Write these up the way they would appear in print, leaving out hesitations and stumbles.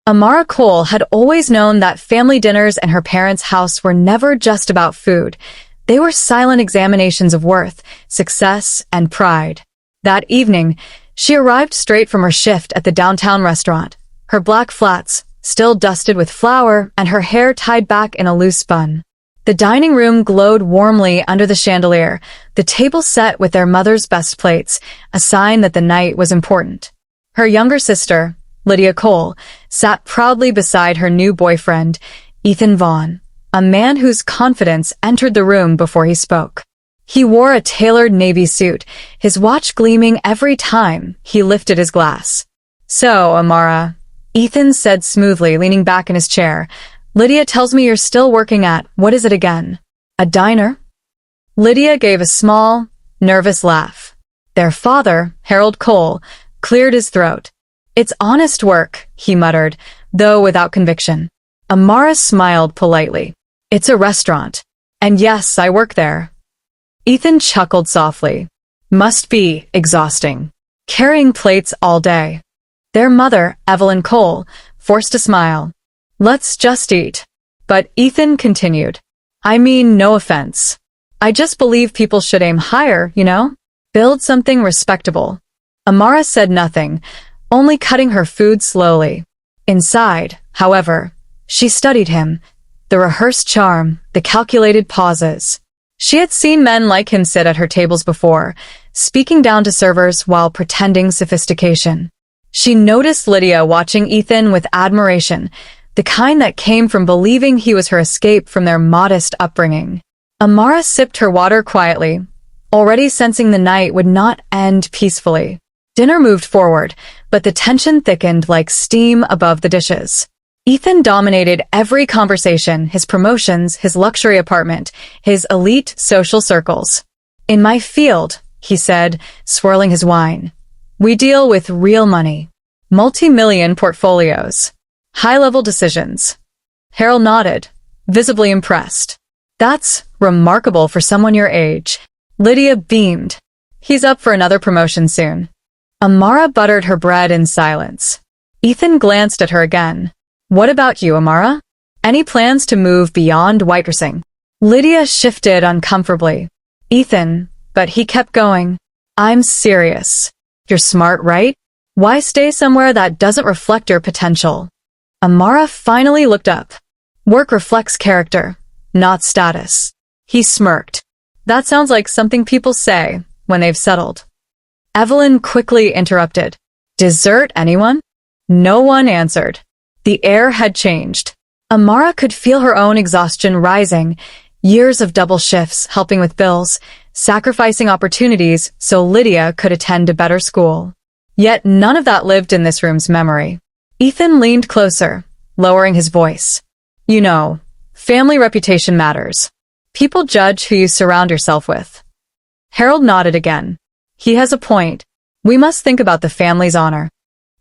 Amara Cole had always known that family dinners in her parents' house were never just about food. They were silent examinations of worth, success, and pride. That evening, she arrived straight from her shift at the downtown restaurant, her black flats still dusted with flour and her hair tied back in a loose bun. The dining room glowed warmly under the chandelier, the table set with their mother's best plates, a sign that the night was important. Her younger sister, Lydia Cole, sat proudly beside her new boyfriend, Ethan Vaughn, a man whose confidence entered the room before he spoke. He wore a tailored navy suit, his watch gleaming every time he lifted his glass. "So, Amara," Ethan said smoothly, leaning back in his chair, "Lydia tells me you're still working at, what is it again? A diner?" Lydia gave a small, nervous laugh. Their father, Harold Cole, cleared his throat. "It's honest work," he muttered, though without conviction. Amara smiled politely. "It's a restaurant. And yes, I work there." Ethan chuckled softly. "Must be exhausting. Carrying plates all day." Their mother, Evelyn Cole, forced a smile. "Let's just eat." But Ethan continued. "I mean, no offense. I just believe people should aim higher, you know? Build something respectable." Amara said nothing, only cutting her food slowly. Inside, however, she studied him, the rehearsed charm, the calculated pauses. She had seen men like him sit at her tables before, speaking down to servers while pretending sophistication. She noticed Lydia watching Ethan with admiration, the kind that came from believing he was her escape from their modest upbringing. Amara sipped her water quietly, already sensing the night would not end peacefully. Dinner moved forward, but the tension thickened like steam above the dishes. Ethan dominated every conversation, his promotions, his luxury apartment, his elite social circles. "In my field," he said, swirling his wine, "we deal with real money, multi-million portfolios, high-level decisions." Harold nodded, visibly impressed. "That's remarkable for someone your age." Lydia beamed. "He's up for another promotion soon." Amara buttered her bread in silence. Ethan glanced at her again. "What about you, Amara? Any plans to move beyond waitressing?" Lydia shifted uncomfortably. "Ethan," but he kept going. "I'm serious. You're smart, right? Why stay somewhere that doesn't reflect your potential?" Amara finally looked up. "Work reflects character, not status." He smirked. "That sounds like something people say when they've settled." Evelyn quickly interrupted. "Dessert, anyone?" No one answered. The air had changed. Amara could feel her own exhaustion rising, years of double shifts helping with bills, sacrificing opportunities so Lydia could attend a better school. Yet none of that lived in this room's memory. Ethan leaned closer, lowering his voice. "You know, family reputation matters. People judge who you surround yourself with." Harold nodded again. "He has a point. We must think about the family's honor."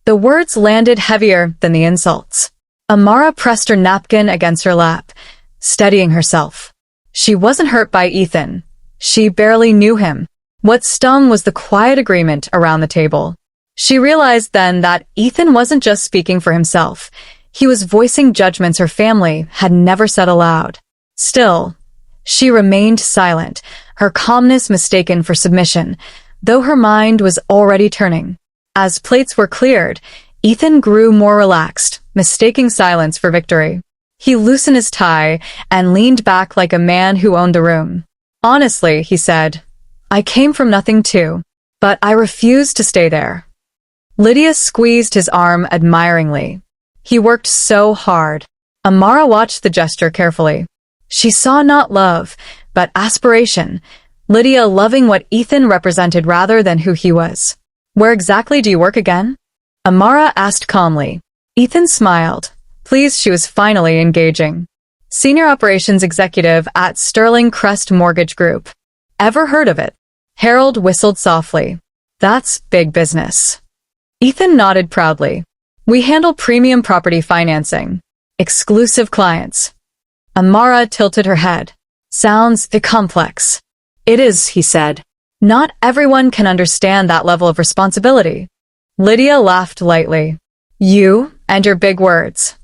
The words landed heavier than the insults. Amara pressed her napkin against her lap, steadying herself. She wasn't hurt by Ethan. She barely knew him. What stung was the quiet agreement around the table. She realized then that Ethan wasn't just speaking for himself. He was voicing judgments her family had never said aloud. Still, she remained silent, her calmness mistaken for submission, though her mind was already turning. As plates were cleared, Ethan grew more relaxed, mistaking silence for victory. He loosened his tie and leaned back like a man who owned the room. "Honestly," he said, "I came from nothing too, but I refused to stay there." Lydia squeezed his arm admiringly. He worked so hard. Amara watched the gesture carefully. She saw not love, but aspiration, Lydia loving what Ethan represented rather than who he was. "Where exactly do you work again?" Amara asked calmly. Ethan smiled, pleased she was finally engaging. "Senior Operations Executive at Sterling Crest Mortgage Group." "Ever heard of it?" Harold whistled softly. "That's big business." Ethan nodded proudly. "We handle premium property financing. Exclusive clients." Amara tilted her head. "Sounds complex." "It is," he said. "Not everyone can understand that level of responsibility." Lydia laughed lightly. "You and your big words.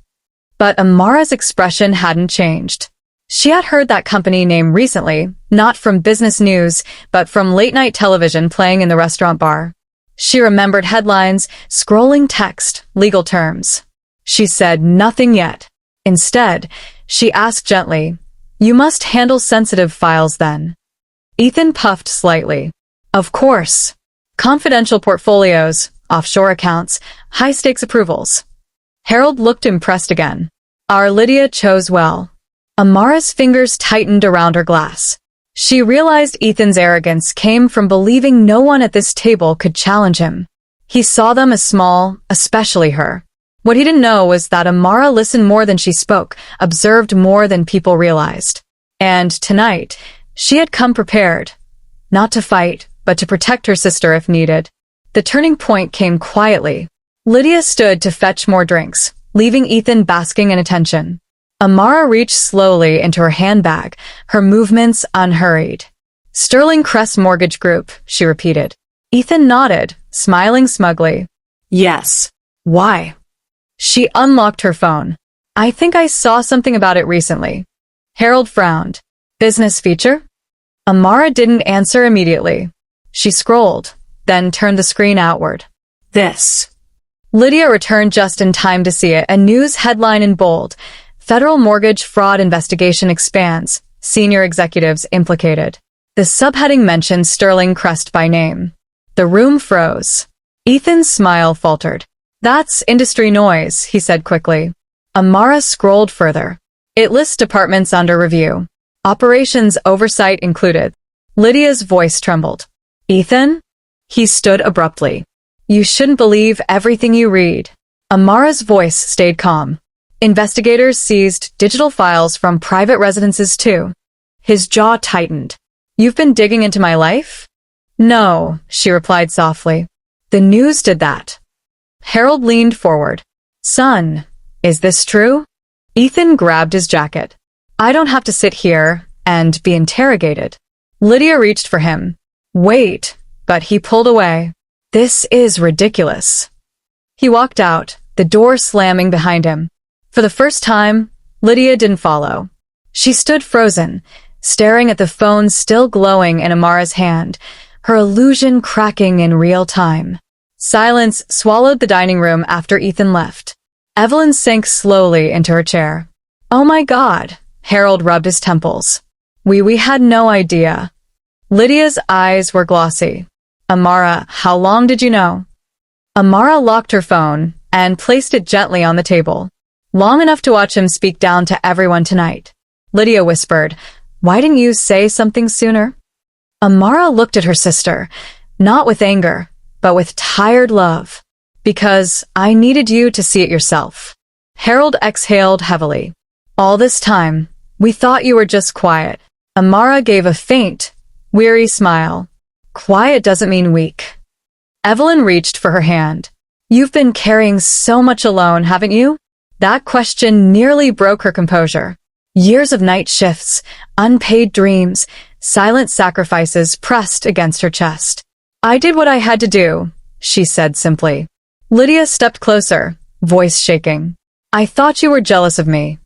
But Amara's expression hadn't changed. She had heard that company name recently, not from business news, but from late-night television playing in the restaurant bar. She remembered headlines, scrolling text, legal terms. She said nothing yet. Instead, she asked gently, "You must handle sensitive files then." Ethan puffed slightly. "Of course. Confidential portfolios, offshore accounts, high-stakes approvals." Harold looked impressed again. Our Lydia chose well. Amara's fingers tightened around her glass. She realized Ethan's arrogance came from believing no one at this table could challenge him. He saw them as small, especially her. What he didn't know was that Amara listened more than she spoke, observed more than people realized. And tonight, she had come prepared. Not to fight, but to protect her sister if needed. The turning point came quietly. Lydia stood to fetch more drinks, leaving Ethan basking in attention. Amara reached slowly into her handbag, her movements unhurried. "Sterling Crest Mortgage Group," she repeated. Ethan nodded, smiling smugly. "Yes. Why?" She unlocked her phone. "I think I saw something about it recently." Harold frowned. "Business feature?" Amara didn't answer immediately. She scrolled, then turned the screen outward. "This." Lydia returned just in time to see it, a news headline in bold. "Federal mortgage fraud investigation expands. Senior executives implicated." The subheading mentioned Sterling Crest by name. The room froze. Ethan's smile faltered. "That's industry noise," he said quickly. Amara scrolled further. "It lists departments under review. Operations oversight included." Lydia's voice trembled. "Ethan?" He stood abruptly. "You shouldn't believe everything you read." Amara's voice stayed calm. "Investigators seized digital files from private residences too." His jaw tightened. "You've been digging into my life?" "No," she replied softly. "The news did that." Harold leaned forward. "Son, is this true?" Ethan grabbed his jacket. "I don't have to sit here and be interrogated." Lydia reached for him. "Wait," but he pulled away. "This is ridiculous." He walked out, the door slamming behind him. For the first time, Lydia didn't follow. She stood frozen, staring at the phone still glowing in Amara's hand, her illusion cracking in real time. Silence swallowed the dining room after Ethan left. Evelyn sank slowly into her chair. "Oh my God," Harold rubbed his temples. We had no idea." Lydia's eyes were glossy. "Amara, how long did you know?" Amara locked her phone and placed it gently on the table. "Long enough to watch him speak down to everyone tonight." Lydia whispered, "Why didn't you say something sooner?" Amara looked at her sister, not with anger, but with tired love. "Because I needed you to see it yourself." Harold exhaled heavily. "All this time, we thought you were just quiet." Amara gave a faint, weary smile. "Quiet doesn't mean weak." Evelyn reached for her hand. "You've been carrying so much alone, haven't you?" That question nearly broke her composure. Years of night shifts, unpaid dreams, silent sacrifices pressed against her chest. "I did what I had to do," she said simply. Lydia stepped closer, voice shaking. "I thought you were jealous of me."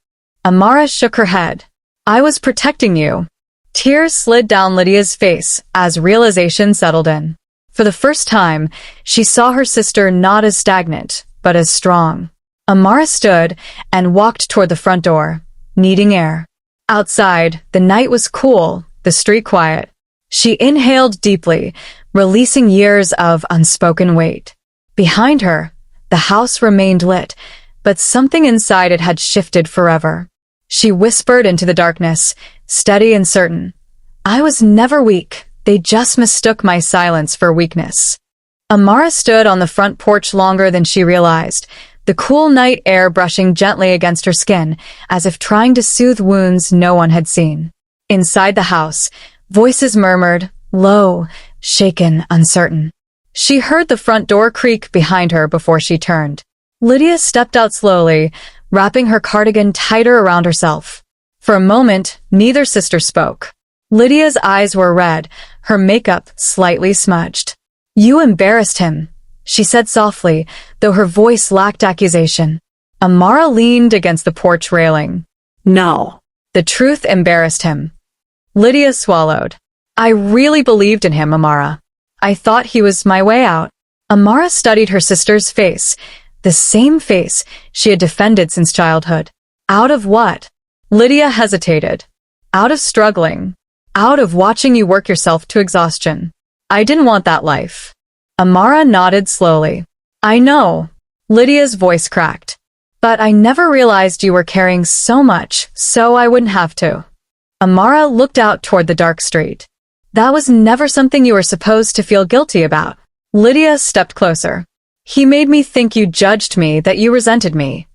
Amara shook her head. "I was protecting you." Tears slid down Lydia's face as realization settled in. For the first time, she saw her sister not as stagnant, but as strong. Amara stood and walked toward the front door, needing air. Outside, the night was cool, the street quiet. She inhaled deeply, releasing years of unspoken weight. Behind her, the house remained lit, but something inside it had shifted forever. She whispered into the darkness, steady and certain. "I was never weak. They just mistook my silence for weakness." Amara stood on the front porch longer than she realized, the cool night air brushing gently against her skin, as if trying to soothe wounds no one had seen. Inside the house, voices murmured, low, shaken, uncertain. She heard the front door creak behind her before she turned. Lydia stepped out slowly, wrapping her cardigan tighter around herself. For a moment, neither sister spoke. Lydia's eyes were red, her makeup slightly smudged. "You embarrassed him," she said softly, though her voice lacked accusation. Amara leaned against the porch railing. No. The truth embarrassed him. Lydia swallowed. I really believed in him, Amara. I thought he was my way out. Amara studied her sister's face, the same face she had defended since childhood. Out of what? Lydia hesitated. Out of struggling. Out of watching you work yourself to exhaustion. I didn't want that life. Amara nodded slowly. I know. Lydia's voice cracked. But I never realized you were carrying so much, so I wouldn't have to. Amara looked out toward the dark street. That was never something you were supposed to feel guilty about. Lydia stepped closer. He made me think you judged me, that you resented me.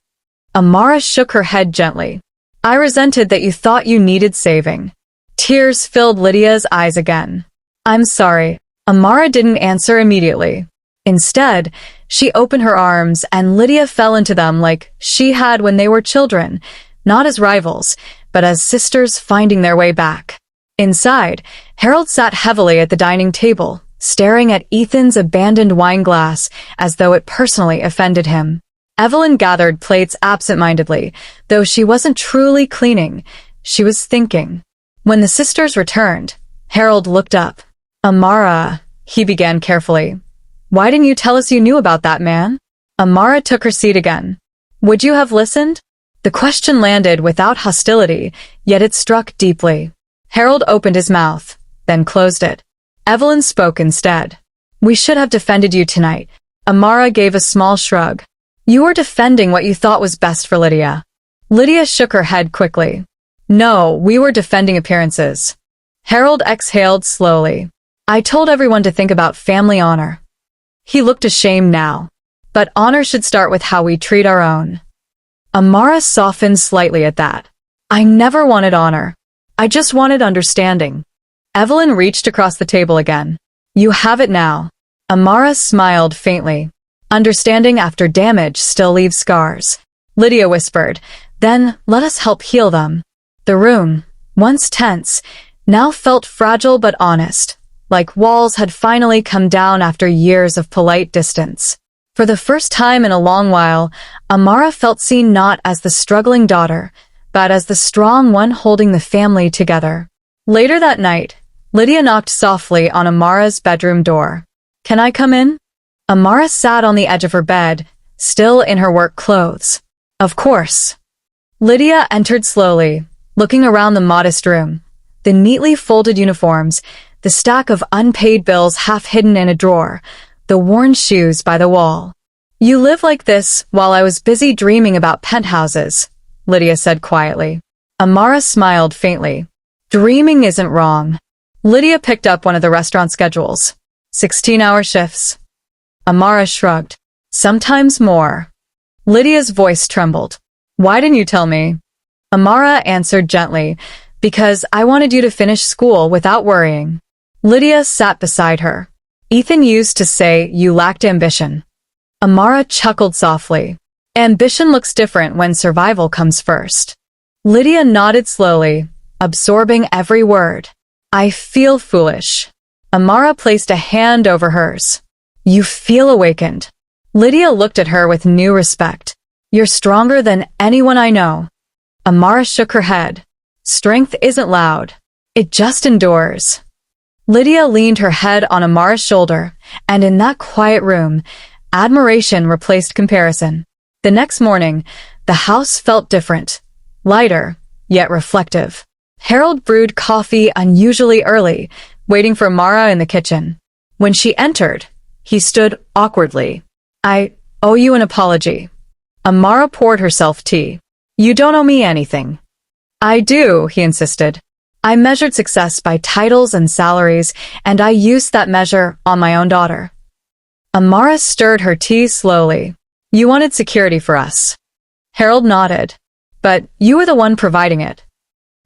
Amara shook her head gently. I resented that you thought you needed saving. Tears filled Lydia's eyes again. I'm sorry. Amara didn't answer immediately. Instead, she opened her arms and Lydia fell into them like she had when they were children, not as rivals, but as sisters finding their way back. Inside, Harold sat heavily at the dining table, staring at Ethan's abandoned wine glass as though it personally offended him. Evelyn gathered plates absent-mindedly, though she wasn't truly cleaning. She was thinking. When the sisters returned, Harold looked up. Amara, he began carefully. Why didn't you tell us you knew about that man? Amara took her seat again. Would you have listened? The question landed without hostility, yet it struck deeply. Harold opened his mouth, then closed it. Evelyn spoke instead. We should have defended you tonight. Amara gave a small shrug. You were defending what you thought was best for Lydia. Lydia shook her head quickly. No, we were defending appearances. Harold exhaled slowly. I told everyone to think about family honor. He looked ashamed now. But honor should start with how we treat our own. Amara softened slightly at that. I never wanted honor. I just wanted understanding. Evelyn reached across the table again. You have it now. Amara smiled faintly. Understanding after damage still leaves scars. Lydia whispered, then let us help heal them. The room, once tense, now felt fragile but honest, like walls had finally come down after years of polite distance. For the first time in a long while, Amara felt seen not as the struggling daughter, but as the strong one holding the family together. Later that night, Lydia knocked softly on Amara's bedroom door. Can I come in? Amara sat on the edge of her bed, still in her work clothes. Of course. Lydia entered slowly, looking around the modest room. The neatly folded uniforms, the stack of unpaid bills half hidden in a drawer, the worn shoes by the wall. You live like this while I was busy dreaming about penthouses, Lydia said quietly. Amara smiled faintly. Dreaming isn't wrong. Lydia picked up one of the restaurant schedules. 16-hour shifts. Amara shrugged. Sometimes more. Lydia's voice trembled. Why didn't you tell me? Amara answered gently, because I wanted you to finish school without worrying. Lydia sat beside her. Ethan used to say you lacked ambition. Amara chuckled softly. Ambition looks different when survival comes first. Lydia nodded slowly, absorbing every word. I feel foolish. Amara placed a hand over hers. You feel awakened. Lydia looked at her with new respect. You're stronger than anyone I know. Amara shook her head. Strength isn't loud. It just endures. Lydia leaned her head on Amara's shoulder, and in that quiet room, admiration replaced comparison. The next morning, the house felt different. Lighter, yet reflective. Harold brewed coffee unusually early, waiting for Amara in the kitchen. When she entered, he stood awkwardly. I owe you an apology. Amara poured herself tea. You don't owe me anything. I do, he insisted. I measured success by titles and salaries, and I used that measure on my own daughter. Amara stirred her tea slowly. You wanted security for us. Harold nodded. But you were the one providing it.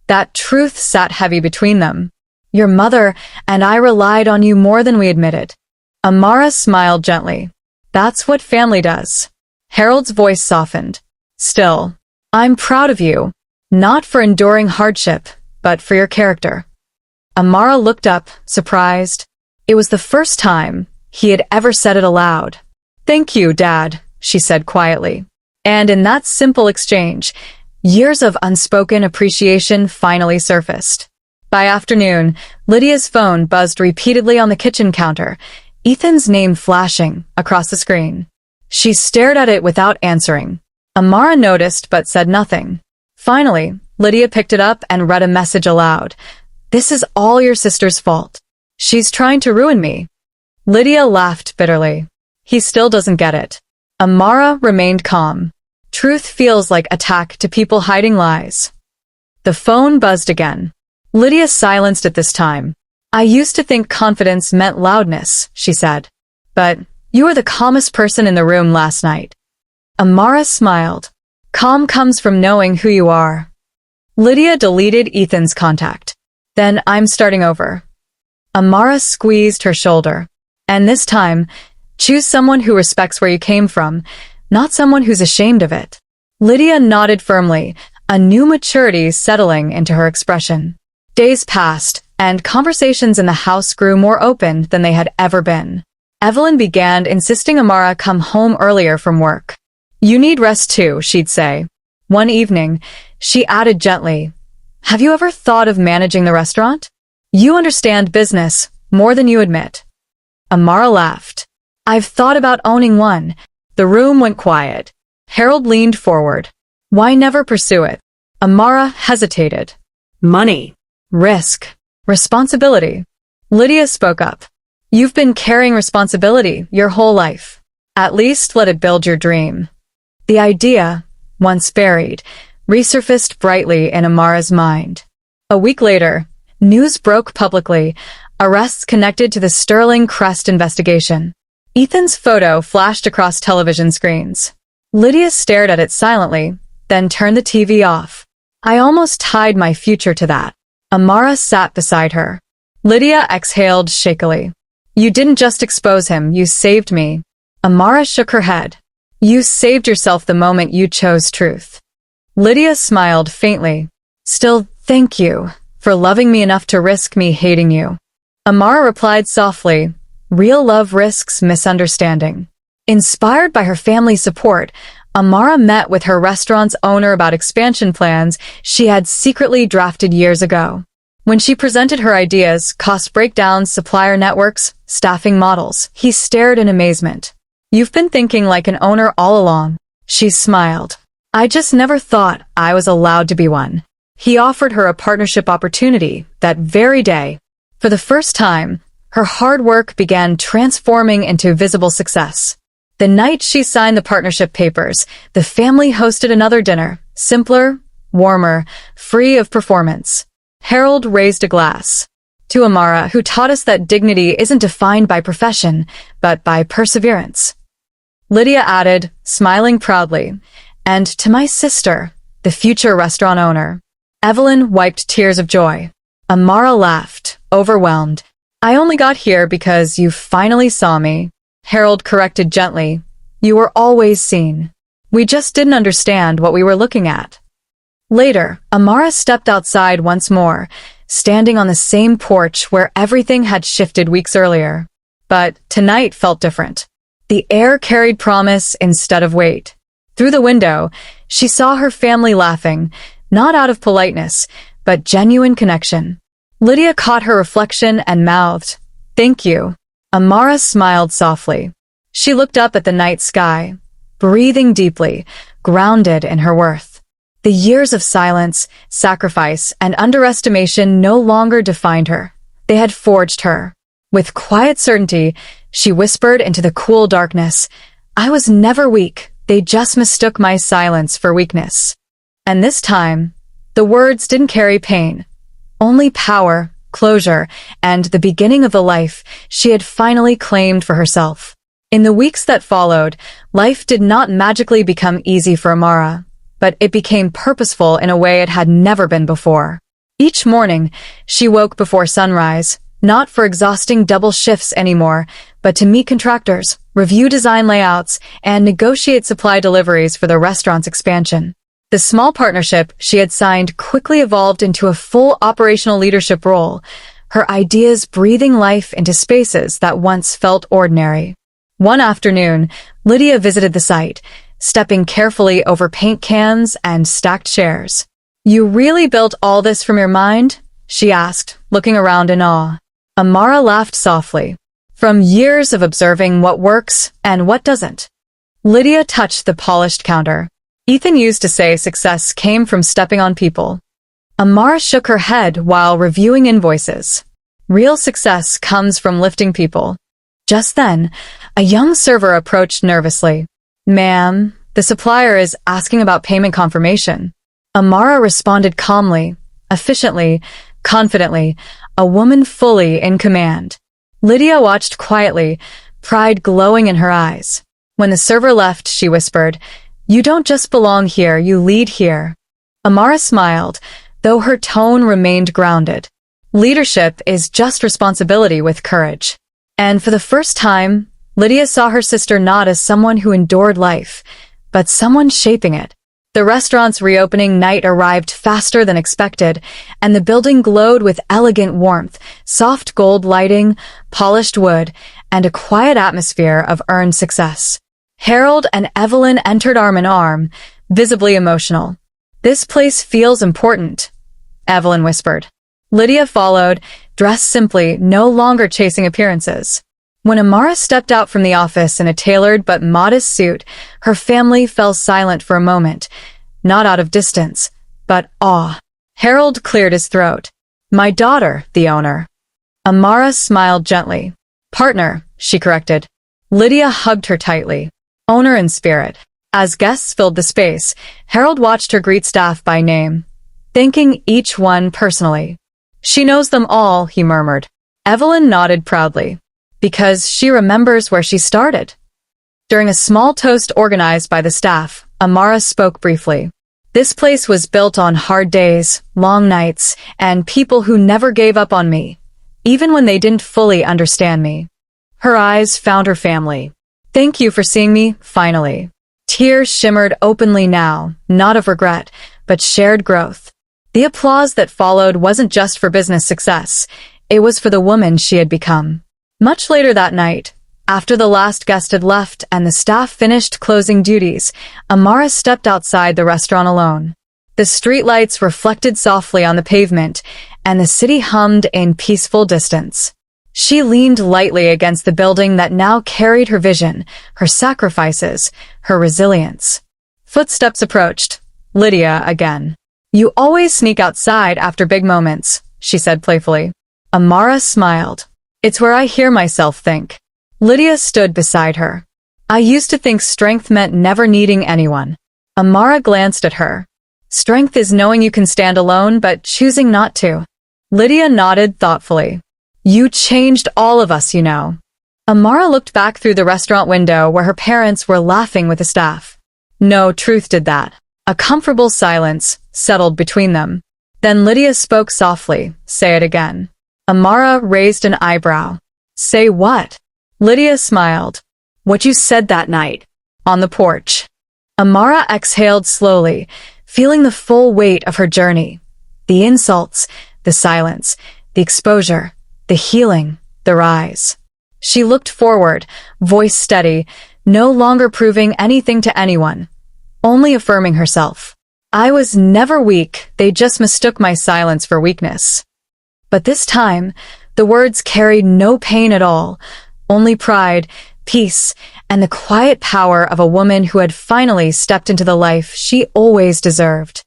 That truth sat heavy between them. Your mother and I relied on you more than we admitted. Amara smiled gently. That's what family does. Harold's voice softened. Still, I'm proud of you, not for enduring hardship, but for your character. Amara looked up, surprised. It was the first time he had ever said it aloud. Thank you, Dad, she said quietly. And in that simple exchange, years of unspoken appreciation finally surfaced. By afternoon, Lydia's phone buzzed repeatedly on the kitchen counter, Ethan's name flashing across the screen. She stared at it without answering. Amara noticed but said nothing. Finally, Lydia picked it up and read a message aloud. "This is all your sister's fault. She's trying to ruin me." Lydia laughed bitterly. He still doesn't get it. Amara remained calm. Truth feels like attack to people hiding lies. The phone buzzed again. Lydia silenced it this time. "I used to think confidence meant loudness," she said. "But you were the calmest person in the room last night." Amara smiled. "Calm comes from knowing who you are." Lydia deleted Ethan's contact. "Then I'm starting over." Amara squeezed her shoulder. "And this time, choose someone who respects where you came from, not someone who's ashamed of it." Lydia nodded firmly, a new maturity settling into her expression. Days passed, and conversations in the house grew more open than they had ever been. Evelyn began insisting Amara come home earlier from work. "You need rest too," she'd say. One evening, she added gently, "Have you ever thought of managing the restaurant? You understand business more than you admit." Amara laughed. "I've thought about owning one." The room went quiet. Harold leaned forward. "Why never pursue it?" Amara hesitated. "Money. Risk. Responsibility." Lydia spoke up. "You've been carrying responsibility your whole life. At least let it build your dream." The idea, once buried, resurfaced brightly in Amara's mind. A week later, news broke publicly, arrests connected to the Sterling Crest investigation. Ethan's photo flashed across television screens. Lydia stared at it silently, then turned the TV off. "I almost tied my future to that." Amara sat beside her. Lydia exhaled shakily. "You didn't just expose him, you saved me." Amara shook her head. "You saved yourself the moment you chose truth." Lydia smiled faintly. "Still, thank you for loving me enough to risk me hating you." Amara replied softly, "Real love risks misunderstanding." Inspired by her family's support, Amara met with her restaurant's owner about expansion plans she had secretly drafted years ago. When she presented her ideas, cost breakdowns, supplier networks, staffing models, he stared in amazement. "You've been thinking like an owner all along." She smiled. "I just never thought I was allowed to be one." He offered her a partnership opportunity that very day. For the first time, her hard work began transforming into visible success. The night she signed the partnership papers, the family hosted another dinner, simpler, warmer, free of performance. Harold raised a glass. "To Amara, who taught us that dignity isn't defined by profession, but by perseverance." Lydia added, smiling proudly, "And to my sister, the future restaurant owner." Evelyn wiped tears of joy. Amara laughed, overwhelmed. "I only got here because you finally saw me." Harold corrected gently. "You were always seen. We just didn't understand what we were looking at." Later, Amara stepped outside once more, standing on the same porch where everything had shifted weeks earlier. But tonight felt different. The air carried promise instead of weight. Through the window, she saw her family laughing, not out of politeness, but genuine connection. Lydia caught her reflection and mouthed, "Thank you." Amara smiled softly. She looked up at the night sky, breathing deeply, grounded in her worth. The years of silence, sacrifice, and underestimation no longer defined her. They had forged her. With quiet certainty, she whispered into the cool darkness, "I was never weak. They just mistook my silence for weakness." And this time, the words didn't carry pain, only power, closure, and the beginning of the life she had finally claimed for herself. In the weeks that followed, life did not magically become easy for Amara, but it became purposeful in a way it had never been before. Each morning, she woke before sunrise, not for exhausting double shifts anymore, but to meet contractors, review design layouts, and negotiate supply deliveries for the restaurant's expansion. The small partnership she had signed quickly evolved into a full operational leadership role, her ideas breathing life into spaces that once felt ordinary. One afternoon, Lydia visited the site, stepping carefully over paint cans and stacked chairs. "You really built all this from your mind?" she asked, looking around in awe. Amara laughed softly. "From years of observing what works and what doesn't." Lydia touched the polished counter. "Ethan used to say success came from stepping on people." Amara shook her head while reviewing invoices. "Real success comes from lifting people." Just then, a young server approached nervously. "Ma'am, the supplier is asking about payment confirmation." Amara responded calmly, efficiently, confidently, a woman fully in command. Lydia watched quietly, pride glowing in her eyes. When the server left, she whispered, "You don't just belong here, you lead here." Amara smiled, though her tone remained grounded. Leadership is just responsibility with courage. And for the first time, Lydia saw her sister not as someone who endured life, but someone shaping it. The restaurant's reopening night arrived faster than expected, and the building glowed with elegant warmth, soft gold lighting, polished wood, and a quiet atmosphere of earned success. Harold and Evelyn entered arm in arm, visibly emotional. "This place feels important," Evelyn whispered. Lydia followed, dressed simply, no longer chasing appearances. When Amara stepped out from the office in a tailored but modest suit, her family fell silent for a moment, not out of distance, but awe. Harold cleared his throat. "My daughter, the owner." Amara smiled gently. "Partner," she corrected. Lydia hugged her tightly. "Owner in spirit." As guests filled the space, Harold watched her greet staff by name, thanking each one personally. "She knows them all," he murmured. Evelyn nodded proudly. "Because she remembers where she started." During a small toast organized by the staff, Amara spoke briefly. "This place was built on hard days, long nights, and people who never gave up on me, even when they didn't fully understand me." Her eyes found her family. "Thank you for seeing me, finally." Tears shimmered openly now, not of regret, but shared growth. The applause that followed wasn't just for business success, it was for the woman she had become. Much later that night, after the last guest had left and the staff finished closing duties, Amara stepped outside the restaurant alone. The streetlights reflected softly on the pavement, and the city hummed in peaceful distance. She leaned lightly against the building that now carried her vision, her sacrifices, her resilience. Footsteps approached. Lydia again. "You always sneak outside after big moments," she said playfully. Amara smiled. "It's where I hear myself think." Lydia stood beside her. "I used to think strength meant never needing anyone." Amara glanced at her. "Strength is knowing you can stand alone but choosing not to." Lydia nodded thoughtfully. "You changed all of us, you know." Amara looked back through the restaurant window where her parents were laughing with the staff. No truth did that. A comfortable silence settled between them. Then Lydia spoke softly. "Say it again." Amara raised an eyebrow. "Say what?" Lydia smiled. "What you said that night, on the porch." Amara exhaled slowly, feeling the full weight of her journey. The insults, the silence, the exposure, the healing, the rise. She looked forward, voice steady, no longer proving anything to anyone, only affirming herself. "I was never weak, they just mistook my silence for weakness." But this time, the words carried no pain at all, only pride, peace, and the quiet power of a woman who had finally stepped into the life she always deserved.